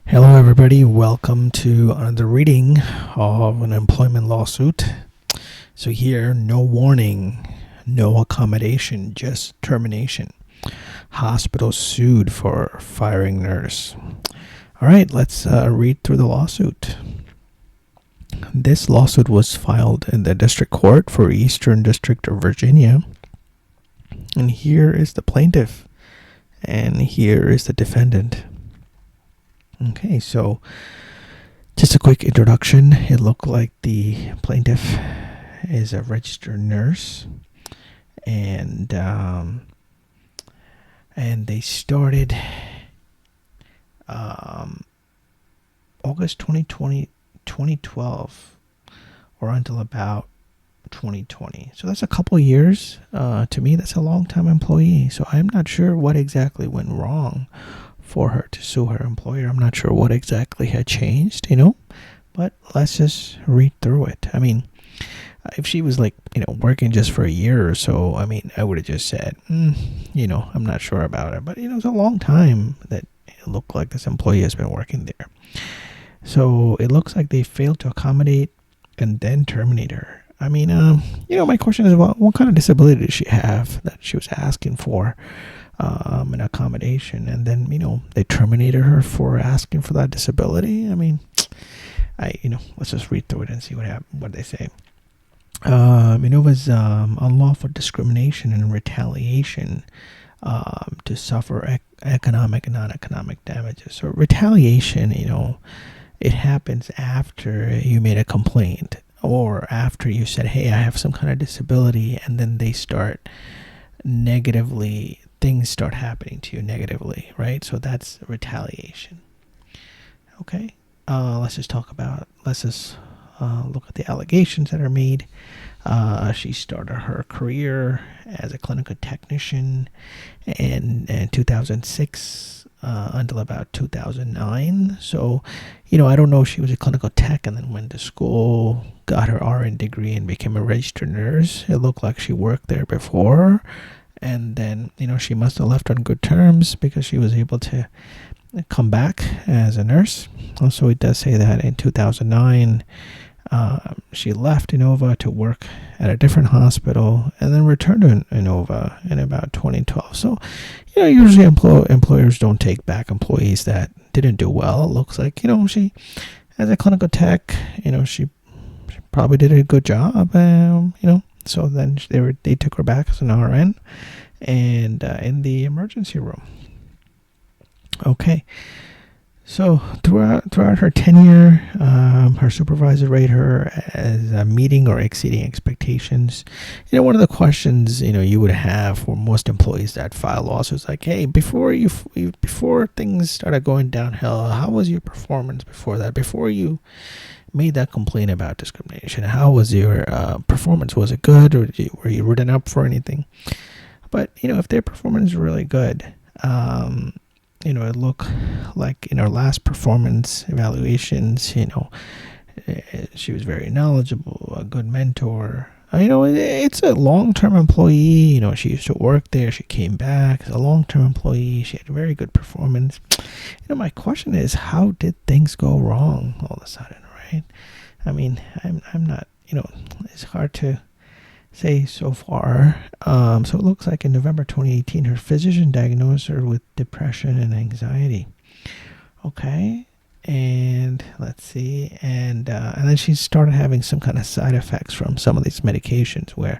Hello, everybody. Welcome to another reading of an employment lawsuit. So, here, no warning, no accommodation, just termination. Hospital sued for firing nurse. All right, let's read through the lawsuit. This lawsuit was filed in the District Court for Eastern District of Virginia. And here is the plaintiff, and here is the defendant. Okay, so just a quick introduction. It looked like the plaintiff is a registered nurse, and they started August 2012, or until about 2020. So that's a couple years. To me, that's a long-time employee. So I'm not sure what exactly went wrong for her to sue her employer. I'm not sure what exactly had changed, but let's just read through it. I mean, if she was working just for a year or so, I would have just said, I'm not sure about it. But, it's a long time that it looked like this employee has been working there. So it looks like they failed to accommodate and then terminate her. My question is, what kind of disability did she have that she was asking for an accommodation, and then they terminated her for asking for that disability? Let's just read through it and see what they say. It was unlawful discrimination and retaliation to suffer economic and non-economic damages. So retaliation, it happens after you made a complaint, or after you said, hey, I have some kind of disability, and then things start happening to you negatively, right? So that's retaliation. Okay, let's just look at the allegations that are made. She started her career as a clinical technician in 2006 until about 2009. So, I don't know if she was a clinical tech and then went to school, got her RN degree, and became a registered nurse. It looked like she worked there before, and then she must have left on good terms because she was able to come back as a nurse. Also, it does say that in 2009 she left Inova to work at a different hospital, and then returned to Inova in about 2012. So usually employers don't take back employees that didn't do well. It looks like she, as a clinical tech, she probably did a good job. So then they took her back as an RN, and in the emergency room. Okay, so throughout her tenure, her supervisor rated her as meeting or exceeding expectations. One of the questions you would have for most employees that file lawsuits, like, hey, before things started going downhill, how was your performance before that? Before you made that complaint about discrimination, how was your performance? Was it good, or were you written up for anything? But if their performance is really good, it looked like in her last performance evaluations, she was very knowledgeable, a good mentor. It's a long-term employee. She used to work there. She came back as a long-term employee. She had a very good performance. My question is, how did things go wrong all of a sudden, right? I'm not, it's hard to say so far. So it looks like in November 2018, her physician diagnosed her with depression and anxiety. Okay, and let's see, and then she started having some kind of side effects from some of these medications, where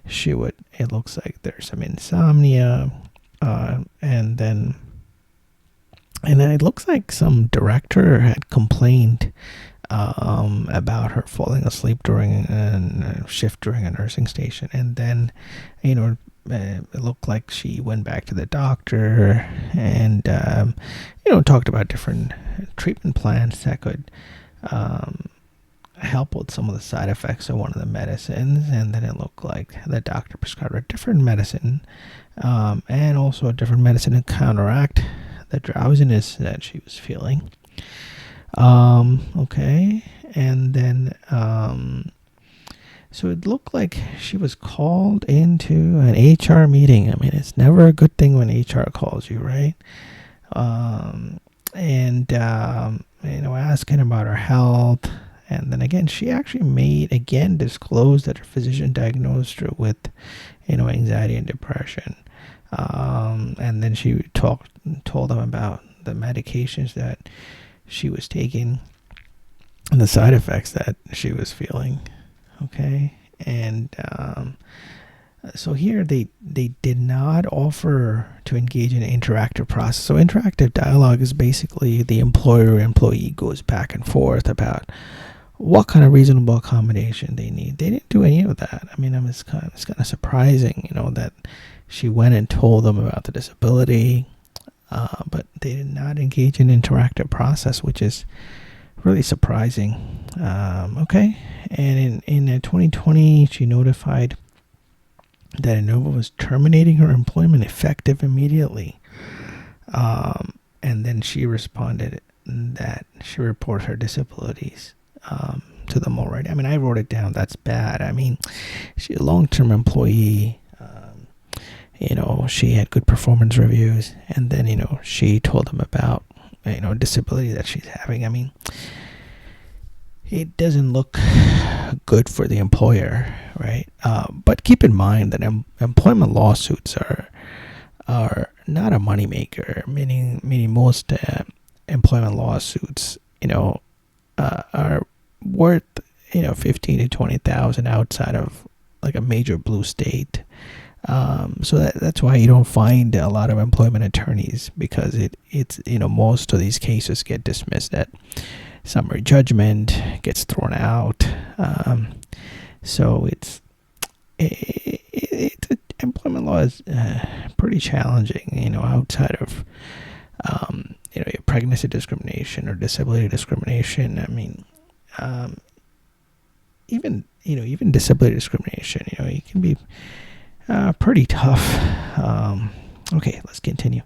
it looks like there's some insomnia, and then it looks like some director had complained about her falling asleep during a shift during a nursing station, and then it looked like she went back to the doctor and talked about different treatment plans that could help with some of the side effects of one of the medicines. And then it looked like the doctor prescribed her a different medicine, and also a different medicine to counteract the drowsiness that she was feeling. Okay, and then so it looked like she was called into an HR meeting. It's never a good thing when HR calls you, right? and asking about her health. And then again, she actually disclosed that her physician diagnosed her with, anxiety and depression. And then she told them about the medications that she was taking and the side effects that she was feeling. Okay. And so here they did not offer to engage in an interactive process. So interactive dialogue is basically the employer-employee goes back and forth about what kind of reasonable accommodation they need. They didn't do any of that. I mean, it's kind of surprising, that she went and told them about the disability, but they did not engage in interactive process, which is really surprising. Okay, and in 2020, she notified that Innova was terminating her employment effective immediately. And then she responded that she reported her disabilities to them already. I mean, I wrote it down. That's bad. I mean, she's a long-term employee. She had good performance reviews, and then, she told them about, disability that she's having. I mean, it doesn't look good for the employer, right? But keep in mind that employment lawsuits are not a moneymaker. Meaning most employment lawsuits, are worth 15 to 20,000 outside of like a major blue state. So that's why you don't find a lot of employment attorneys, because it's most of these cases get dismissed at summary judgment, gets thrown out. So employment law is pretty challenging, outside of your pregnancy discrimination or disability discrimination. I mean, even disability discrimination, it can be pretty tough. Okay, let's continue.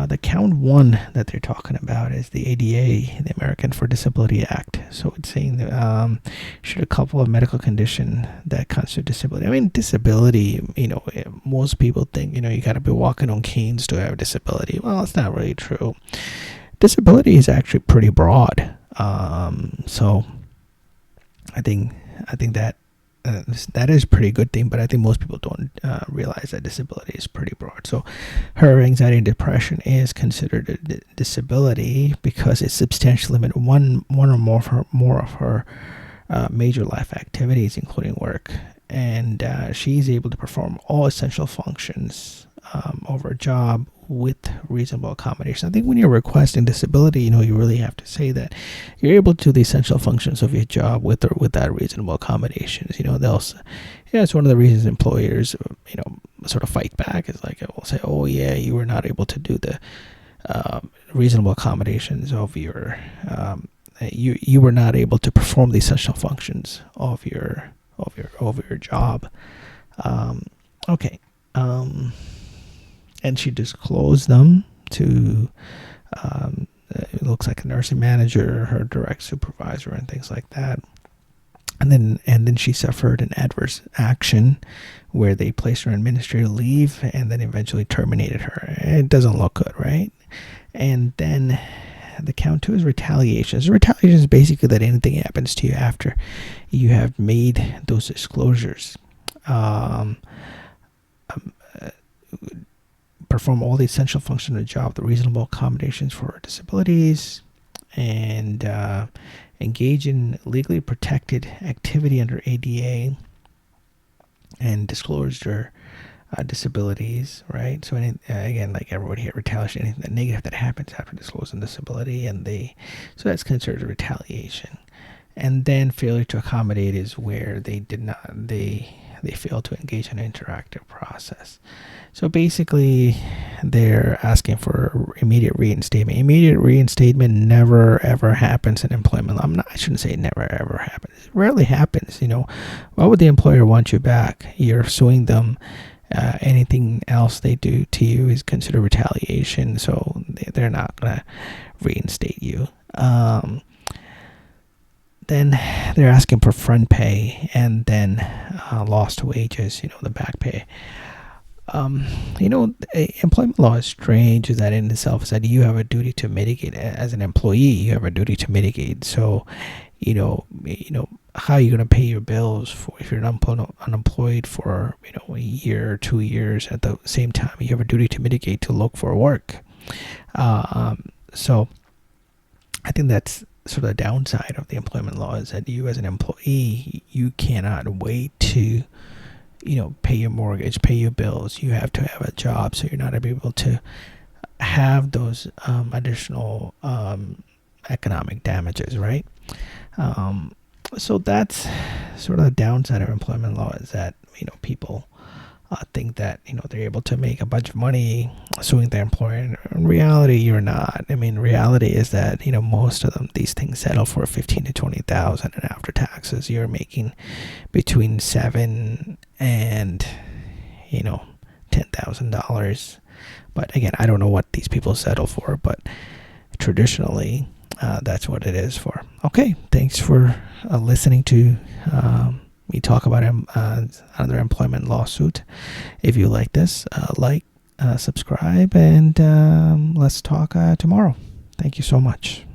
The count one that they're talking about is the ADA, the American for Disability Act. So it's saying that should a couple of medical condition that constitute disability. I mean, disability, most people think, you got to be walking on canes to have a disability. Well, it's not really true. Disability is actually pretty broad. So I think that is a pretty good thing, but I think most people don't realize that disability is pretty broad. So her anxiety and depression is considered a disability because it substantially limits one or more of her major life activities, including work. And she's able to perform all essential functions of her job with reasonable accommodation. I think when you're requesting disability, you really have to say that you're able to do the essential functions of your job with or without reasonable accommodations. It's one of the reasons employers, sort of fight back. Is like, will say, oh yeah, you were not able to do the reasonable accommodations of your, you were not able to perform the essential functions of your job. Okay. And she disclosed them to, it looks like a nursing manager, her direct supervisor, and things like that. And then she suffered an adverse action where they placed her on administrative leave and then eventually terminated her. It doesn't look good, right? And then the count two is retaliation. So retaliation is basically that anything happens to you after you have made those disclosures. Perform all the essential functions of the job, the reasonable accommodations for disabilities, and engage in legally protected activity under ADA, and disclose their disabilities, right? So again, like everybody here, retaliation, anything negative that happens after disclosing disability, so that's considered retaliation. And then failure to accommodate is where they failed to engage in an interactive process. So basically, they're asking for immediate reinstatement. Immediate reinstatement never ever happens in employment. I shouldn't say never ever happens. It rarely happens. Why would the employer want you back? You're suing them. Anything else they do to you is considered retaliation. So they're not gonna reinstate you. Then they're asking for front pay and then lost wages, the back pay. Employment law is strange. Is that in itself is that you have a duty to mitigate as an employee. You have a duty to mitigate. So, how are you going to pay your bills for if you're unemployed for a year or 2 years? At the same time, you have a duty to mitigate to look for work. So, I think that's sort of the downside of the employment law is that you as an employee, you cannot wait to pay your mortgage, pay your bills. You have to have a job, so you're not able to have those additional economic damages, right? So that's sort of the downside of employment law is that people think that they're able to make a bunch of money suing their employer. In reality, you're not. I mean, reality is that most of these things settle for 15 to 20,000, and after taxes, you're making between $7,000 and $10,000. But again, I don't know what these people settle for, but traditionally, that's what it is for. Okay, thanks for listening to me talk about another employment lawsuit. If you like this, subscribe, and let's talk tomorrow. Thank you so much.